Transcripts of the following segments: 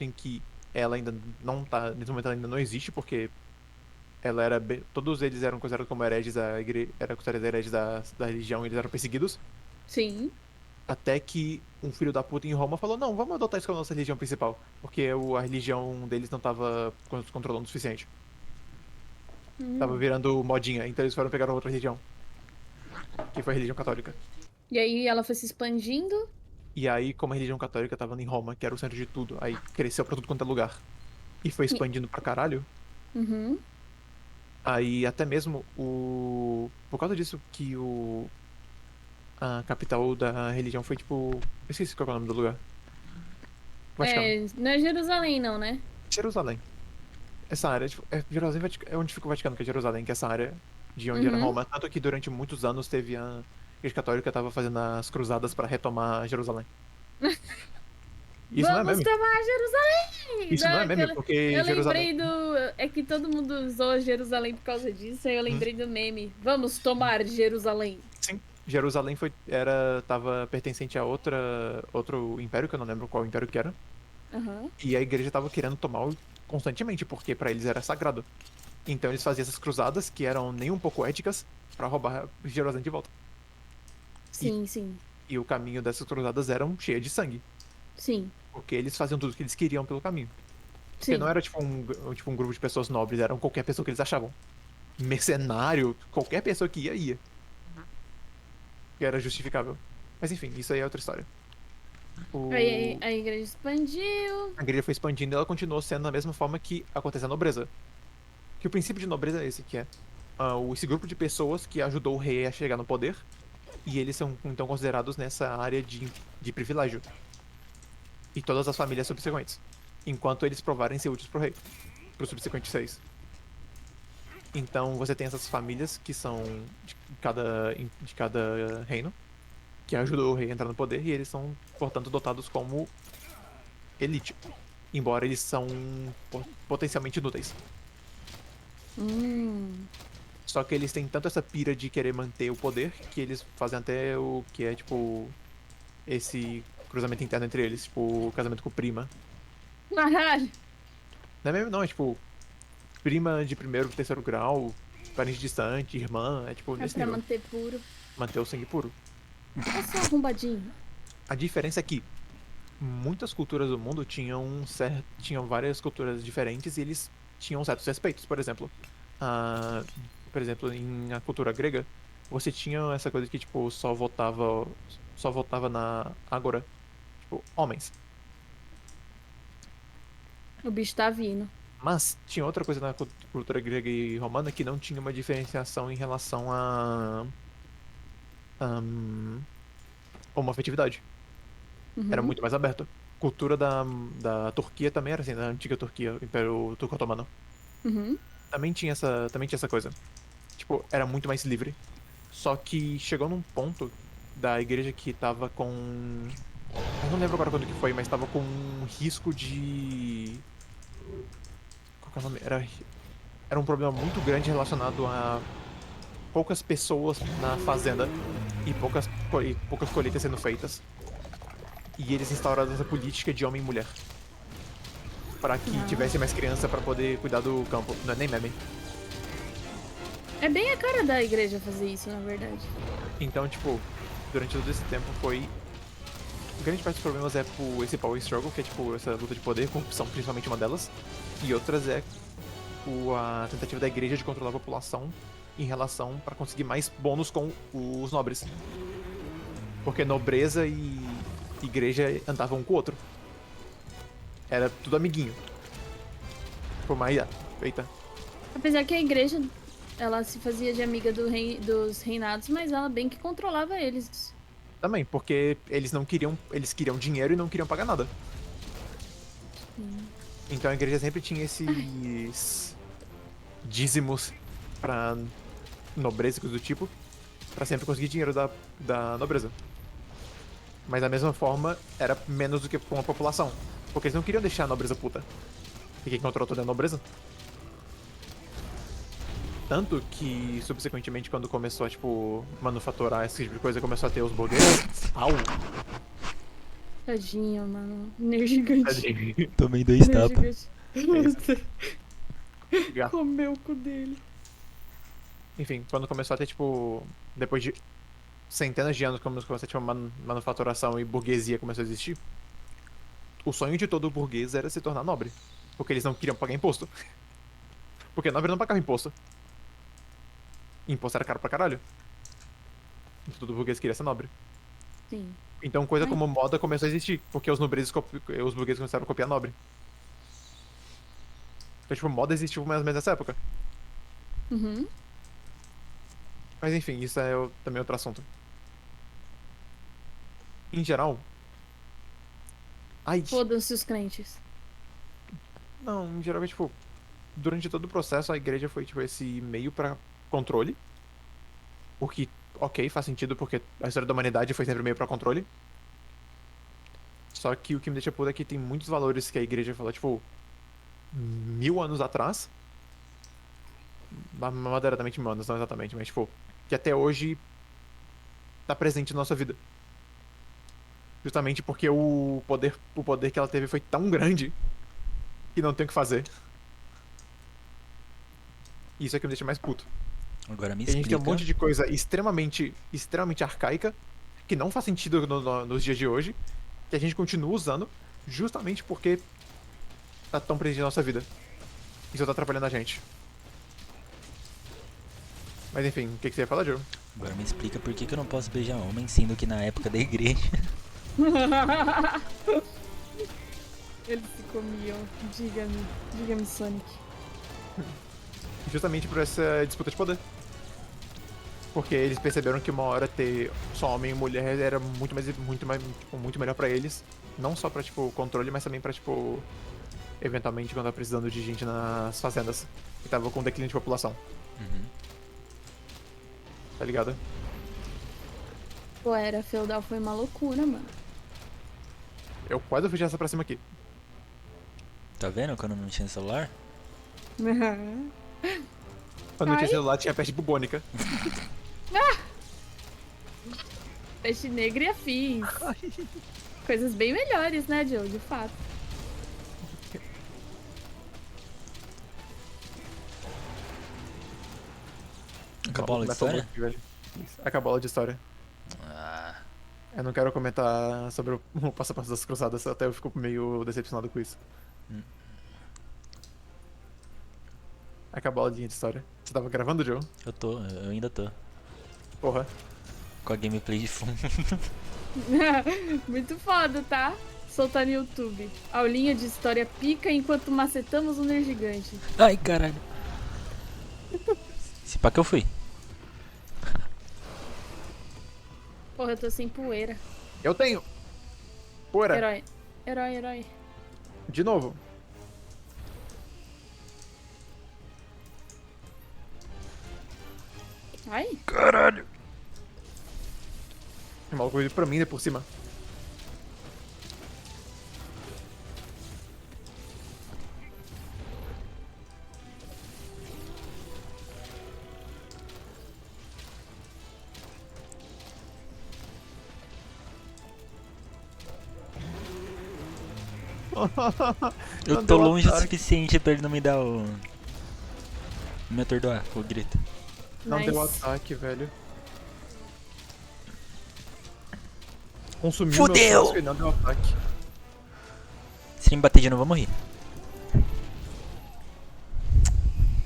em que ela ainda não tá, nesse momento ela ainda não existe, porque ela era todos eles eram considerados como hereges da igreja, eram considerados hereges da religião, eles eram perseguidos, Sim. até que um filho da puta em Roma falou, não, vamos adotar isso como nossa religião principal, porque a religião deles não tava controlando o suficiente. Tava Hum. virando modinha, então eles foram pegar outra religião, que foi a religião católica. E aí ela foi se expandindo. E aí, como a religião católica tava em Roma, que era o centro de tudo, aí cresceu pra tudo quanto é lugar, e foi E- expandindo pra caralho, Uhum. aí até mesmo por causa disso que a capital da religião foi tipo. Eu esqueci qual é o nome do lugar. Vaticano. É, não é Jerusalém, não, né? Jerusalém. Essa área, tipo, Jerusalém é onde fica o Vaticano, que é Jerusalém, que é essa área de onde era Uhum. Roma. Tanto que durante muitos anos teve a Igreja Católica estava fazendo as cruzadas para retomar Jerusalém. Isso não é Vamos meme. tomar Jerusalém! Isso não é Não, meme, porque eu Jerusalém. lembrei do. É que todo mundo usou Jerusalém por causa disso, aí eu Hum, lembrei do meme. Vamos tomar Jerusalém. sim. Jerusalém tava pertencente a outro império, que eu não lembro qual império que era. Aham. E a igreja tava querendo tomar constantemente, porque para eles era sagrado. Então eles faziam essas cruzadas que eram nem um pouco éticas para roubar Jerusalém de volta. E, Sim, sim. e o caminho dessas cruzadas eram cheio de sangue, Sim, porque eles faziam tudo o que eles queriam pelo caminho. Porque não sim. era tipo um grupo de pessoas nobres, eram qualquer pessoa que eles achavam. Mercenário, qualquer pessoa que ia, que era justificável. Mas enfim, isso aí é outra história. Aí O... a igreja expandiu. A igreja foi expandindo e ela continuou sendo da mesma forma que acontece a nobreza. Que o princípio de nobreza é esse, que é esse grupo de pessoas que ajudou o rei a chegar no poder, e eles são então considerados nessa área de privilégio. E todas as famílias subsequentes. Enquanto eles provarem ser úteis pro rei, pro subsequente seis. Então você tem essas famílias que são de cada reino, que ajudou o rei a entrar no poder, e eles são, portanto, dotados como elite. Embora eles são potencialmente inúteis. Hum. Só que eles têm tanto essa pira de querer manter o poder que eles fazem até o que é, tipo, esse cruzamento interno entre eles, tipo, o casamento com prima. Caralho. Não é mesmo, não, é tipo, prima de primeiro, terceiro grau, parente distante, irmã, é tipo É nesse pra nível. manter puro. Manter o sangue puro. É só arrombadinho. A diferença é que muitas culturas do mundo tinham várias culturas diferentes e eles tinham certos respeitos. Ah, por exemplo, em a cultura grega, você tinha essa coisa que, tipo, só votava na Ágora, tipo, homens. O bicho tá vindo. Mas tinha outra coisa na cultura grega e romana que não tinha uma diferenciação em relação a um, homoafetividade. Era Uhum. muito mais aberto. Cultura da Turquia também era assim, da antiga Turquia, o Império Turco-Otomano. Uhum. Também tinha essa coisa. Tipo, era muito mais livre. Só que chegou num ponto da igreja que tava com. Eu não lembro agora quando que foi, mas tava com um risco de. Qual que é o nome? Era um problema muito grande relacionado a poucas pessoas na fazenda e poucas colheitas sendo feitas. E eles instauraram essa política de homem e mulher. Pra que tivesse Ah. mais criança pra poder cuidar do campo. Não é nem meme. É bem a cara da igreja fazer isso, na verdade. Então, tipo, durante todo esse tempo foi. Grande parte dos problemas é por esse power struggle, que é tipo essa luta de poder, corrupção principalmente uma delas. E outras é a tentativa da igreja de controlar a população em relação para conseguir mais bônus com os nobres. Porque nobreza e igreja andavam um com o outro. Era tudo amiguinho. Por mais. Eita. Apesar que a igreja, ela se fazia de amiga dos reinados, mas ela bem que controlava eles. Também, porque eles não queriam. Eles queriam dinheiro e não queriam pagar nada. Sim. Então a igreja sempre tinha Ai, esses dízimos pra nobreza e coisa do tipo, pra sempre conseguir dinheiro da nobreza. Mas da mesma forma, era menos do que com a população. Porque eles não queriam deixar a nobreza puta. E quem controlou toda a nobreza? Tanto que, subsequentemente, quando começou a, tipo, manufaturar esse tipo de coisa, começou a ter os burgueses. Au! Tadinho, mano. Energigante. Tadinho. Tomei 2 tapas. Energigante. Gato. Comeu o cu dele. Enfim, quando começou a ter, tipo, depois de centenas de anos, quando começou a ter, tipo, manufaturação e burguesia começou a existir, o sonho de todo burguês era se tornar nobre. Porque eles não queriam pagar imposto. Porque nobre não pagava imposto. Imposto era caro pra caralho. Então todo burguês queria ser nobre. Sim. Então coisa Ai. como moda começou a existir, porque os burgueses começaram a copiar nobre. Então, tipo, moda existiu mais ou menos nessa época. Uhum. Mas enfim, isso é também outro assunto. Em geral. Ai, Foda-se os crentes. não, em geral, tipo, durante todo o processo a igreja foi, tipo, esse meio pra controle. O que, ok, faz sentido, porque a história da humanidade foi sempre meio pra controle. Só que o que me deixa puto é que tem muitos valores que a igreja falou, tipo, 1000 anos atrás. Moderadamente 1000 anos, não exatamente, mas, tipo, que até hoje tá presente na nossa vida. Justamente porque o poder que ela teve foi tão grande que não tem o que fazer. Isso é que me deixa mais puto. Agora me E a gente tem um explica. monte de coisa extremamente arcaica, que não faz sentido nos dias de hoje, que a gente continua usando, justamente porque tá tão presente na nossa vida. Isso tá atrapalhando a gente. Mas enfim, o que você ia falar, Joe? Agora me explica por que eu não posso beijar homem, sendo que na época da igreja. Eles se comiam. Diga-me. Diga-me, Sonic. Justamente por essa disputa de poder. Porque eles perceberam que uma hora ter só homem e mulher era muito melhor pra eles. Não só pra, tipo, controle, mas também pra, tipo, eventualmente quando tava precisando de gente nas fazendas. Que tava com declínio de população, Uhum. tá ligado? Pô, a era feudal foi uma loucura, mano. Eu quase fui essa pra cima aqui. Tá vendo quando não tinha celular? Quando não tinha Ai. celular, tinha peste bubônica. Peste negra e afins. Coisas bem melhores, né, Joe? De fato. Acabou a aula de história? Acabou a aula de história. Ah, Eu não quero comentar sobre o passo a passo das cruzadas, até eu fico meio decepcionado com isso. Hum. Acabou a aula de história. Você tava gravando, Joe? eu ainda tô. Porra. Com a gameplay de fundo. Muito foda, tá? Soltar no YouTube. Aulinha de história pica enquanto macetamos o Ner Gigante. Ai, caralho. Se pá que eu fui. Porra, eu tô sem poeira. Eu tenho! Porra! Herói. Herói, herói. De novo. Ai. Caralho. O maluco veio pra mim, né, por cima. Eu Não tô deu longe o ataque. suficiente pra ele não me dar o. Me atordoar, o grito. Não Nice. deu ataque, velho. Consumiu Fudeu! meu fósforo e não deu ataque. Se me bater de novo, eu vou morrer.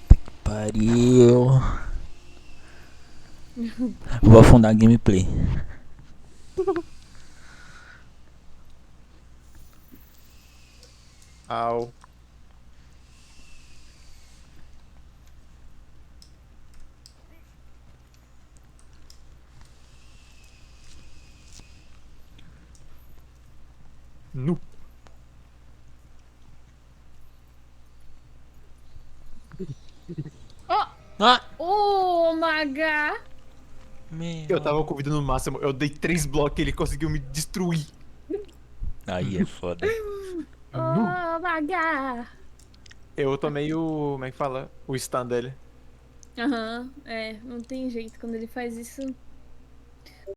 Puta que pariu. Vou afundar a gameplay. Au. Nu. Oh! Ah! Oh, Maga! Meu. Eu tava com vida no máximo. Eu dei 3 blocos e ele conseguiu me destruir. Aí é foda. Nu. Oh, Maga! Eu tomei o. Como é que fala? O stun dele. Aham, é, não tem jeito. Quando ele faz isso,